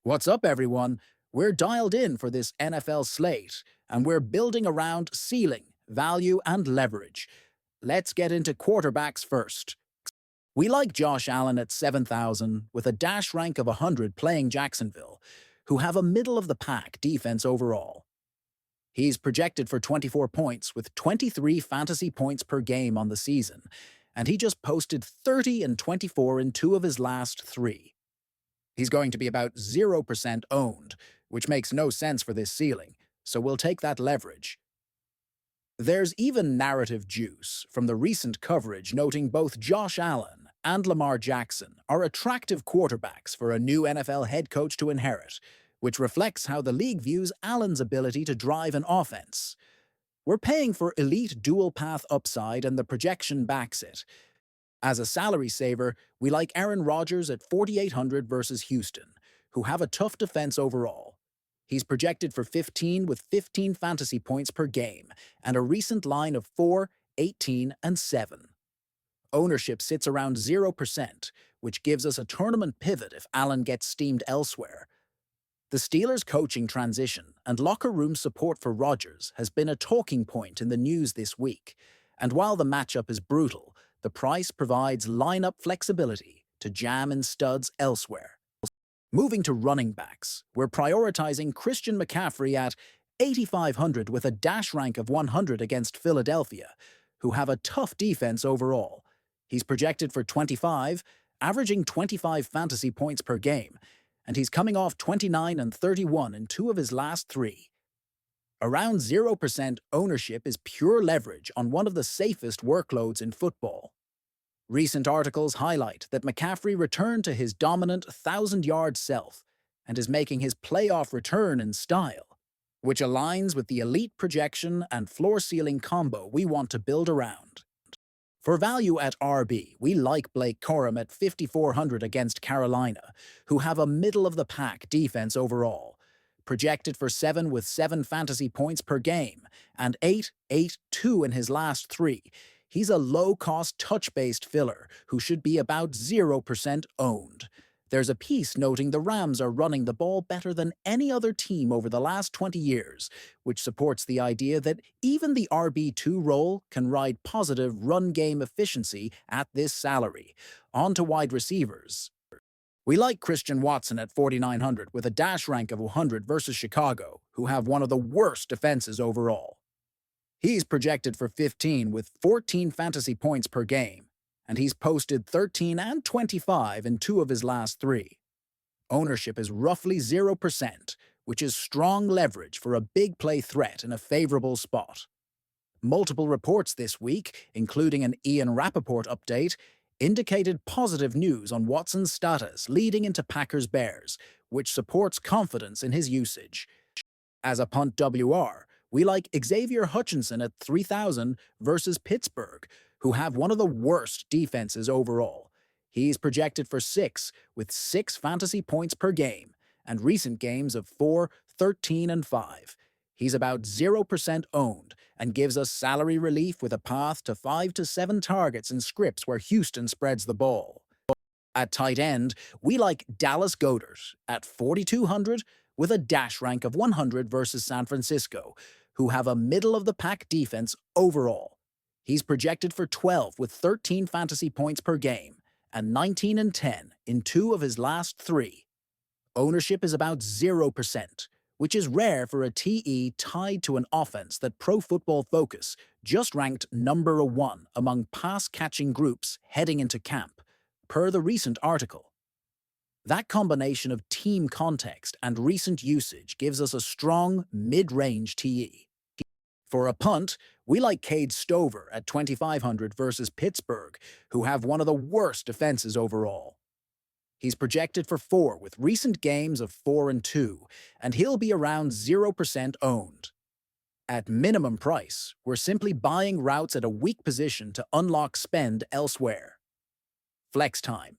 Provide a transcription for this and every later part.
What's up, everyone? We're dialed in for this NFL slate, and we're building around ceiling, value, and leverage. Let's get into quarterbacks first. We like Josh Allen at 7,000 with a dash rank of 100 playing Jacksonville, who have a middle-of-the-pack defense overall. He's projected for 24 points with 23 fantasy points per game on the season, and he just posted 30 and 24 in two of his last three. He's going to be about 0% owned, which makes no sense for this ceiling, so we'll take that leverage. There's even narrative juice from the recent coverage noting both Josh Allen and Lamar Jackson are attractive quarterbacks for a new NFL head coach to inherit, which reflects how the league views Allen's ability to drive an offense. We're paying for elite dual-path upside and the projection backs it. As a salary saver, we like Aaron Rodgers at 4,800 versus Houston, who have a tough defense overall. He's projected for 15 with 15 fantasy points per game and a recent line of 4, 18, and 7. Ownership sits around 0%, which gives us a tournament pivot if Allen gets steamed elsewhere. The Steelers' coaching transition and locker room support for Rodgers has been a talking point in the news this week, and while the matchup is brutal, the price provides lineup flexibility to jam in studs elsewhere. Moving to running backs, we're prioritizing Christian McCaffrey at 8,500 with a dash rank of 100 against Philadelphia, who have a tough defense overall. He's projected for 25, averaging 25 fantasy points per game, and he's coming off 29 and 31 in two of his last three. Around 0% ownership is pure leverage on one of the safest workloads in football. Recent articles highlight that McCaffrey returned to his dominant 1,000-yard self and is making his playoff return in style, which aligns with the elite projection and floor-ceiling combo we want to build around. For value at RB, we like Blake Corum at 5,400 against Carolina, who have a middle-of-the-pack defense overall, projected for 7 with 7 fantasy points per game and 8, 8, 2 in his last three. He's a low-cost touch-based filler who should be about 0% owned. There's a piece noting the Rams are running the ball better than any other team over the last 20 years, which supports the idea that even the RB2 role can ride positive run-game efficiency at this salary. On to wide receivers. We like Christian Watson at 4,900 with a dash rank of 100 versus Chicago, who have one of the worst defenses overall. He's projected for 15 with 14 fantasy points per game, and he's posted 13 and 25 in two of his last three. Ownership is roughly 0%, which is strong leverage for a big play threat in a favorable spot. Multiple reports this week, including an Ian Rappaport update, indicated positive news on Watson's status leading into Packers-Bears, which supports confidence in his usage. As a punt WR, we like Xavier Hutchinson at 3,000 versus Pittsburgh, who have one of the worst defenses overall. He's projected for 6 with 6 fantasy points per game and recent games of 4, 13, and 5. He's about 0% owned and gives us salary relief with a path to 5 to 7 targets in scripts where Houston spreads the ball. At tight end, we like Dallas Goedert at 4,200 with a dash rank of 100 versus San Francisco, who have a middle-of-the-pack defense overall. He's projected for 12 with 13 fantasy points per game and 19 and 10 in two of his last three. Ownership is about 0%, which is rare for a TE tied to an offense that Pro Football Focus just ranked number 1 among pass-catching groups heading into camp, per the recent article. That combination of team context and recent usage gives us a strong mid-range TE. For a punt, we like Cade Stover at 2,500 versus Pittsburgh, who have one of the worst defenses overall. He's projected for 4 with recent games of 4 and 2, and he'll be around 0% owned. At minimum price, we're simply buying routes at a weak position to unlock spend elsewhere. Flex time.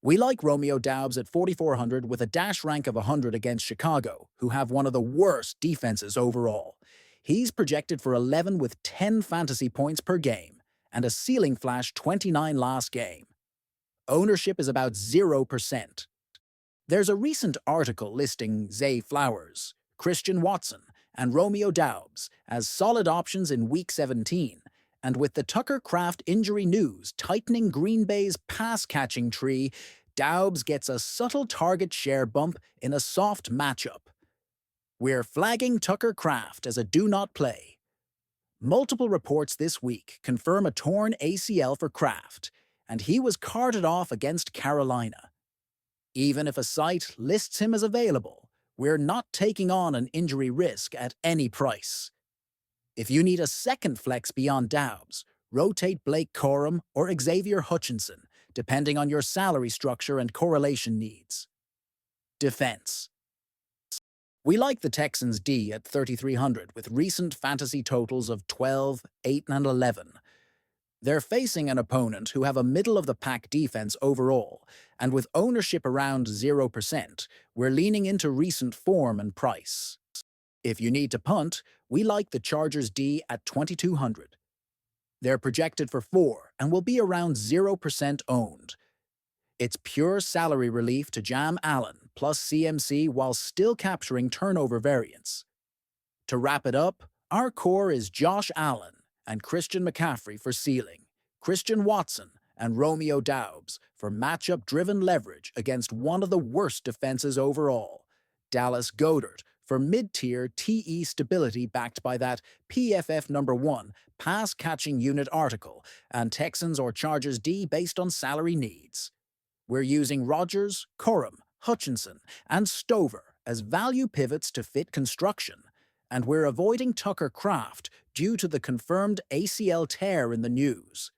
We like Romeo Doubs at 4,400 with a dash rank of 100 against Chicago, who have one of the worst defenses overall. He's projected for 11 with 10 fantasy points per game and a ceiling flash 29 last game. Ownership is about 0%. There's a recent article listing Zay Flowers, Christian Watson, and Romeo Doubs as solid options in Week 17, and with the Tucker Craft injury news tightening Green Bay's pass-catching tree, Doubs gets a subtle target share bump in a soft matchup. We're flagging Tucker Craft as a do-not-play. Multiple reports this week confirm a torn ACL for Kraft, and he was carted off against Carolina. Even if a site lists him as available, we're not taking on an injury risk at any price. If you need a second flex beyond Doubs, rotate Blake Corum or Xavier Hutchinson, depending on your salary structure and correlation needs. Defense. We like the Texans' D at 3,300 with recent fantasy totals of 12, 8, and 11. They're facing an opponent who have a middle-of-the-pack defense overall, and with ownership around 0%, we're leaning into recent form and price. If you need to punt, we like the Chargers' D at 2,200. They're projected for 4 and will be around 0% owned. It's pure salary relief to jam Allen plus CMC while still capturing turnover variance. To wrap it up, our core is Josh Allen and Christian McCaffrey for ceiling, Christian Watson and Romeo Doubs for matchup-driven leverage against one of the worst defenses overall, Dallas Goedert for mid-tier TE stability backed by that PFF #1 pass-catching unit article, and Texans or Chargers D based on salary needs. We're using Rodgers, Corum, Hutchinson, and Stover as value pivots to fit construction, and we're avoiding Tucker Craft due to the confirmed ACL tear in the news.